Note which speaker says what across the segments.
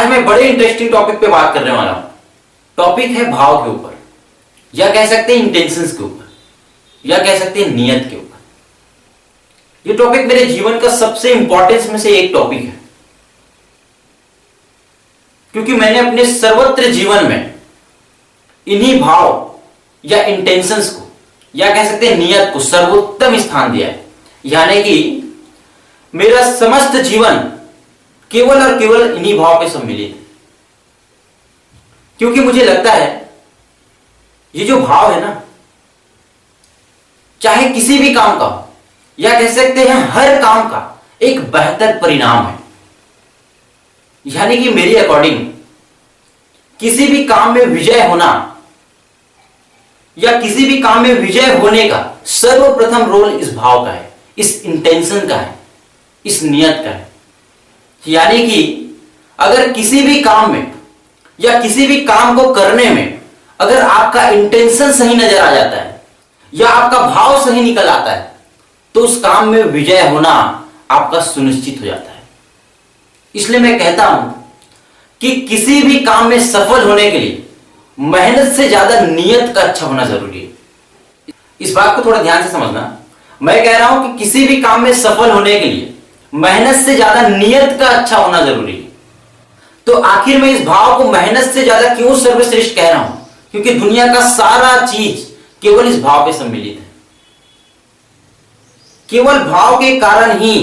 Speaker 1: आज मैं बड़े इंटरेस्टिंग टॉपिक पे बात करने वाला हूं। टॉपिक है भाव के ऊपर, या कह सकते हैं इंटेंशंस के ऊपर, या कह सकते हैं नियत के ऊपर। ये टॉपिक मेरे जीवन का सबसे इंपॉर्टेंस में से एक टॉपिक है, क्योंकि मैंने अपने सर्वत्र जीवन में इन्हीं भाव या इंटेंशंस को, या कह सकते हैं नियत को सर्वोत्तम स्थान दिया है। यानी कि मेरा समस्त जीवन केवल और केवल इन्हीं भाव पे सम्मिलित है। क्योंकि मुझे लगता है ये जो भाव है ना, चाहे किसी भी काम का हो, या कह सकते हैं हर काम का एक बेहतर परिणाम है। यानी कि मेरी अकॉर्डिंग किसी भी काम में विजय होना, या किसी भी काम में विजय होने का सर्वप्रथम रोल इस भाव का है, इस इंटेंशन का है, इस नियत का है। यानी कि अगर किसी भी काम में या किसी भी काम को करने में अगर आपका इंटेंशन सही नजर आ जाता है, या आपका भाव सही निकल आता है, तो उस काम में विजय होना आपका सुनिश्चित हो जाता है। इसलिए मैं कहता हूं कि किसी भी काम में सफल होने के लिए मेहनत से ज्यादा नियत का अच्छा होना जरूरी है। इस बात को थोड़ा ध्यान से समझना। मैं कह रहा हूं कि किसी भी काम में सफल होने के लिए मेहनत से ज्यादा नियत का अच्छा होना जरूरी है। तो आखिर मैं इस भाव को मेहनत से ज्यादा क्यों सर्वश्रेष्ठ कह रहा हूं? क्योंकि दुनिया का सारा चीज केवल इस भाव पे सम्मिलित है। केवल भाव के कारण ही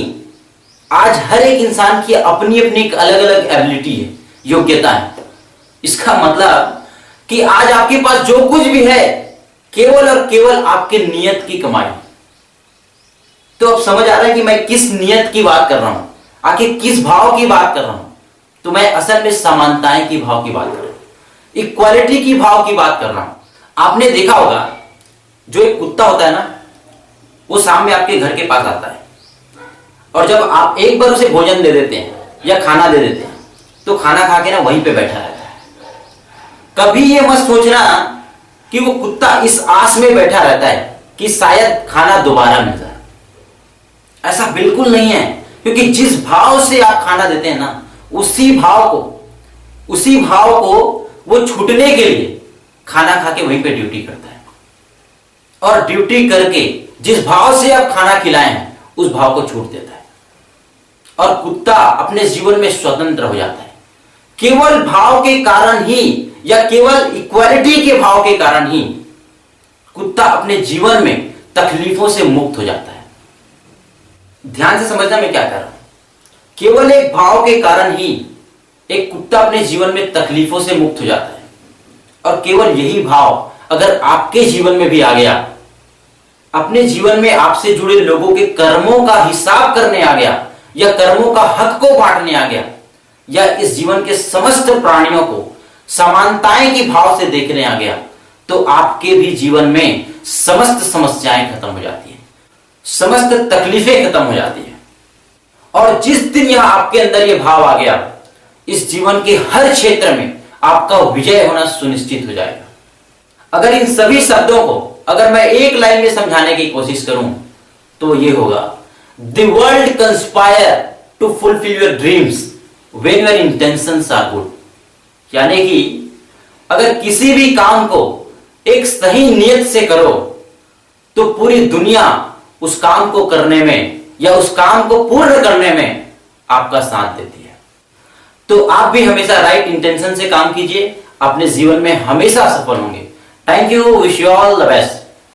Speaker 1: आज हर एक इंसान की अपनी अपनी अलग अलग एबिलिटी है, योग्यता है। इसका मतलब कि आज आपके पास जो कुछ भी है केवल और केवल आपके नियत की कमाई। तो अब समझ आ रहा है कि मैं किस नियत की बात कर रहा हूं, आखिर किस भाव की बात कर रहा हूं। तो मैं असल में समानताएं की भाव की बात कर रहा हूं, इक्वालिटी की भाव की बात कर रहा हूं। आपने देखा होगा, जो एक कुत्ता होता है ना, वो शाम में आपके घर के पास आता है, और जब आप एक बार उसे भोजन दे देते हैं या खाना दे देते हैं, तो खाना खा के ना वहीं पे बैठा रहता है। कभी ये मत सोचना कि वो कुत्ता इस आस में बैठा रहता है कि शायद खाना दोबारा मिल जाए। ऐसा बिल्कुल नहीं है, क्योंकि जिस भाव से आप खाना देते हैं ना, उसी भाव को वो छूटने के लिए खाना खा के वहीं पे ड्यूटी करता है, और ड्यूटी करके जिस भाव से आप खाना खिलाए हैं उस भाव को छूट देता है, और कुत्ता अपने जीवन में स्वतंत्र हो जाता है। केवल भाव के कारण ही, या केवल इक्वालिटी के भाव के कारण ही कुत्ता अपने जीवन में तकलीफों से मुक्त हो जाता है। ध्यान से समझना मैं क्या कर रहा हूं। केवल एक भाव के कारण ही एक कुत्ता अपने जीवन में तकलीफों से मुक्त हो जाता है, और केवल यही भाव अगर आपके जीवन में भी आ गया, अपने जीवन में आपसे जुड़े लोगों के कर्मों का हिसाब करने आ गया, या कर्मों का हक को बांटने आ गया, या इस जीवन के समस्त प्राणियों को समानताएं की भाव से देखने आ गया, तो आपके भी जीवन में समस्त समस्याएं खत्म हो जाती हैं, समस्त तकलीफें खत्म हो जाती हैं। और जिस दिन यह आपके अंदर यह भाव आ गया, इस जीवन के हर क्षेत्र में आपका विजय होना सुनिश्चित हो जाएगा। अगर इन सभी शब्दों को अगर मैं एक लाइन में समझाने की कोशिश करूं, तो ये होगा, the world conspire to fulfil your dreams when your intentions are good. यानी कि अगर किसी भी काम को एक सही नियत से करो, तो पूरी दुनिया उस काम को करने में, या उस काम को पूर्ण करने में आपका साथ देती है। तो आप भी हमेशा राइट इंटेंशन से काम कीजिए, अपने जीवन में हमेशा सफल होंगे। Thank you, wish you all the best.